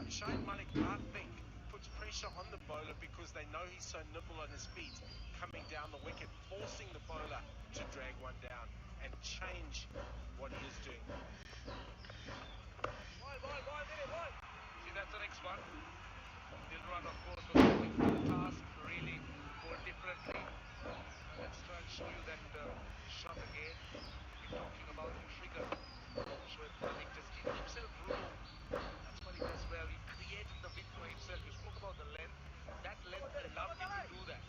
Shahid Malik, I think, puts pressure on the bowler because they know he's so nimble on his feet, coming down the wicket, forcing the bowler to drag one down and change what he is doing. See, that's the next one. Dilrun, of course, was going for the task, really bowled differently. Let's try and show you that shot again. We're talking about the trigger. Shoaib Malik just giving himself room. That's what he does well. He created the width for himself. You spoke about the length. That length allowed him to do that.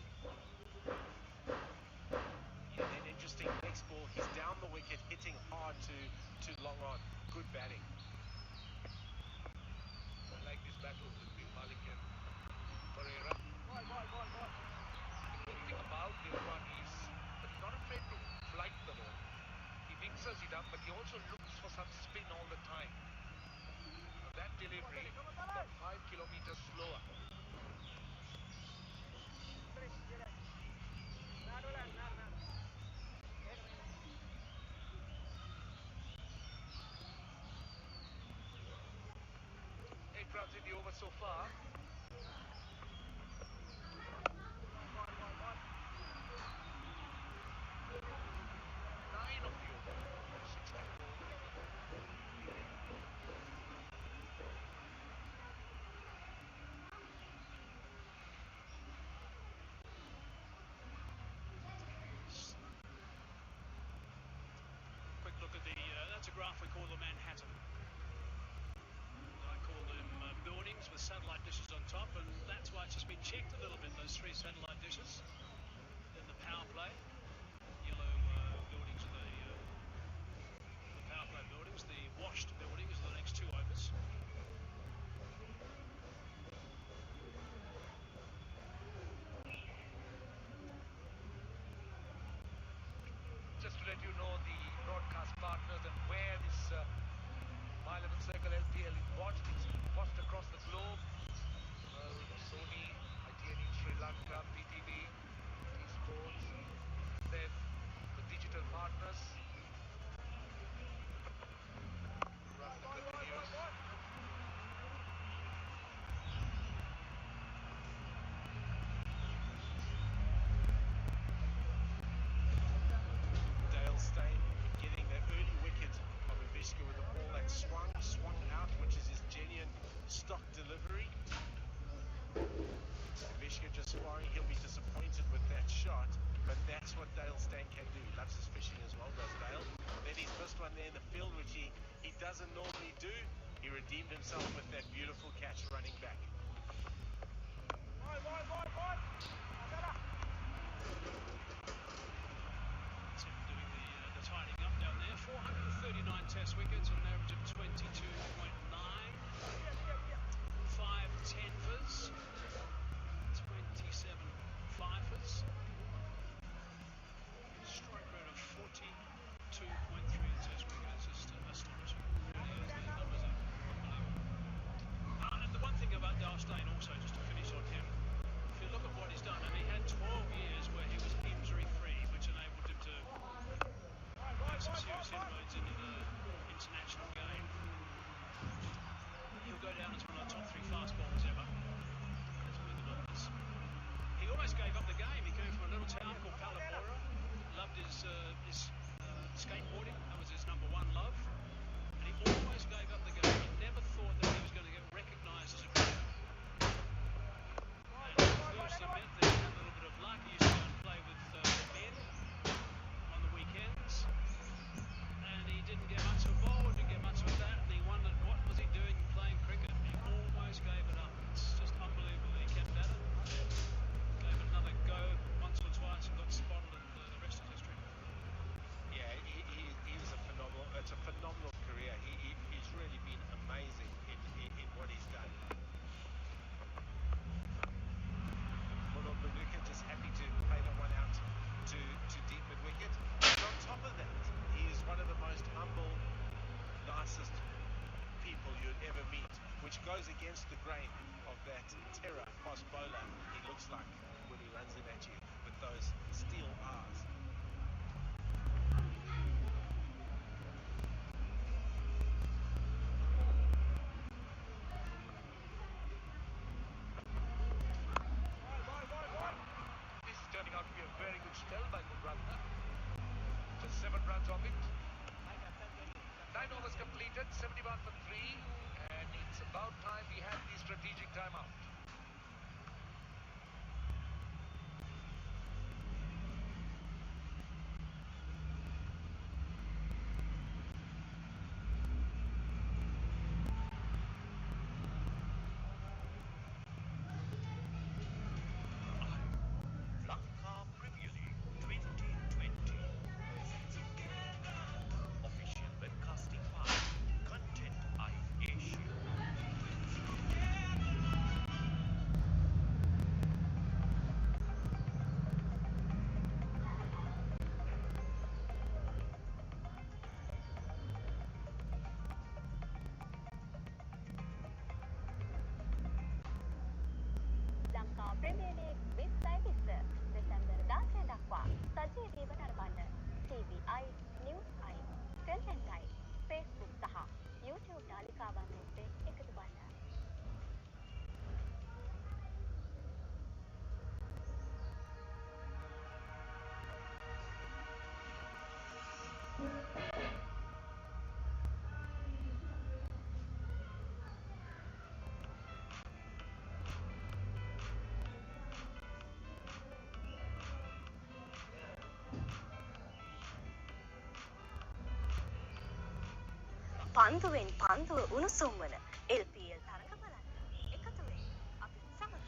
Yeah, then interesting next ball. He's down the wicket, hitting hard to long on. Good batting. I like this battle between Malik and Pereira. The good thing about Dilrun is that he's not afraid to flight the ball. He mixes it up, but he also looks for some spin all the time. Now that delivery got 5 kilometers slower. Eight runs in the over so far. 9 of the over. 64. Quick look at that's a graph we call the Manhattan. I call them buildings with satellite dishes on top, and that's why it's just been checked a little bit, those 3 satellite dishes. Then the power play, yellow buildings are the power play buildings, the washed buildings are the next 2 overs. Just to let you know the broadcast partners and where this My 11 Circle LPL is watched. It's watched across the globe. Well, Sony, ITN in Sri Lanka, PTV, T-Sports, then the digital partners. Run continues. Dale Steyn getting the early wicket of Avishka with a ball that swung out, which is his genuine stock delivery. Avishka just sparring, he'll be disappointed with that shot, but that's what Dale Steyn can do. He loves his fishing as well, does Dale. Then he's missed one there in the field, which he doesn't normally do. He redeemed himself with that beautiful catch running back. Doing the tidying up down there. 439 test wickets, an average of 22.9. 5 tenfers, 27 fifers. Strike rate of 42.3 in test wicket. It's just astonishing. It really is. These numbers are unbelievable. And the one thing about Dale Steyn also, just to finish on him, if you look at what he's done, and he had 12 years where he was injury-free, which enabled him to have some serious inroads into the international game. He'll go down as one of the top 3 fast bowlers ever. That's where the numbers. He almost gave up the game. He came from a little town called Palabora. Loved his skateboarding. That was his number 1 love. And he almost gave up the game. He never thought that he was going to get recognised as a cricketer. And first I met there, had a little bit of luck. He used to go and play with men on the weekends. goes against the grain of that terror fast bowler he looks like when he runs in at you with those steel eyes. This is turning out to be a very good spell by Jaffna. Just 7 runs off it. 9 overs completed, 71 for 3, and it's about time we had the strategic timeout. Lanka Premier League 2020. Official webcasting partner, Content Asia. Lanka ප්‍රමියලීග් 2020 December 16 දක්වා සජීවීව නරඹන්න TVI News I Content I Facebook සහ YouTube නාලිකාවන් ඔස්සේ එකතු වන්න. පන්දුවෙන් පන්දුව උණුසුම් වන LPL තරඟ බලන්න එකතු වෙයි අපිත් සමග.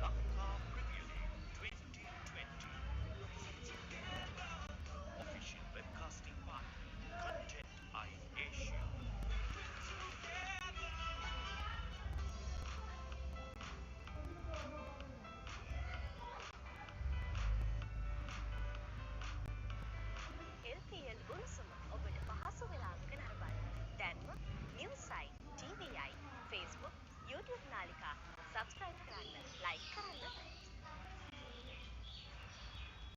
Lanka Premier League 2020. Official webcasting partner, Content Asia. LPL උණුසුම ඔබට පහසු වෙලාවක නරඹන්න. දැන්ම News I, TVI, Facebook, YouTube නාලිකා subscribe කරන්න, like කරන්න